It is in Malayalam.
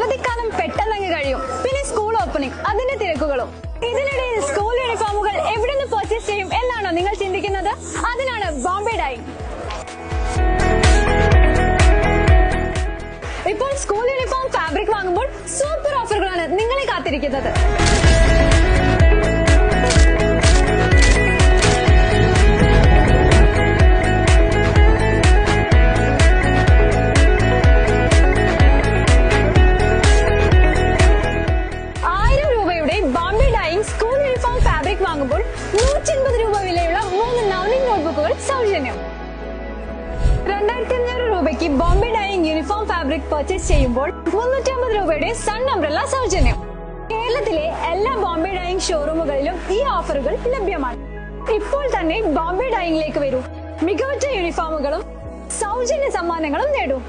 അവധിക്കാലം പെട്ടെന്നങ്ങ് കഴിയും. പിന്നെ സ്കൂൾ ഓപ്പണിംഗ്, അതിന്റെ തിരക്കുകളും. ഇതിനിടയിൽ സ്കൂൾ യൂണിഫോമുകൾ എവിടെ നിന്ന് പർച്ചേസ് ചെയ്യും എന്നാണോ നിങ്ങൾ ചിന്തിക്കുന്നത്? അതിനാണ് ബോംബെ ഡൈയിങ്. ഇപ്പോൾ സ്കൂൾ യൂണിഫോം ഫാബ്രിക് വാങ്ങുമ്പോൾ സൂപ്പർ ഓഫറുകളാണ് നിങ്ങളെ കാത്തിരിക്കുന്നത്. സ്കൂൾ യൂണിഫോം ഫാബ്രിക് വാങ്ങുമ്പോൾ 180 രൂപ വിലയുള്ള 3 നവ്നിംഗ് നോട്ട്ബുക്കുകൾ സൗജന്യം. 2500 രൂപയ്ക്ക് Bombay Dyeing uniform fabric purchase ചെയ്യുമ്പോൾ 350 രൂപയുടെ സൺ അംബ്രല്ല സൗജന്യം. കേരളത്തിലെ എല്ലാ ബോംബെ ഡൈയിങ് ഷോറൂമുകളിലും ഈ ഓഫറുകൾ ലഭ്യമാണ്. ഇപ്പോൾ തന്നെ ബോംബെ ഡൈയിങ്ങിലേക്ക് വരൂ. മികവുറ്റ യൂണിഫോമുകളും സൗജന്യ സമ്മാനങ്ങളും നേടൂ.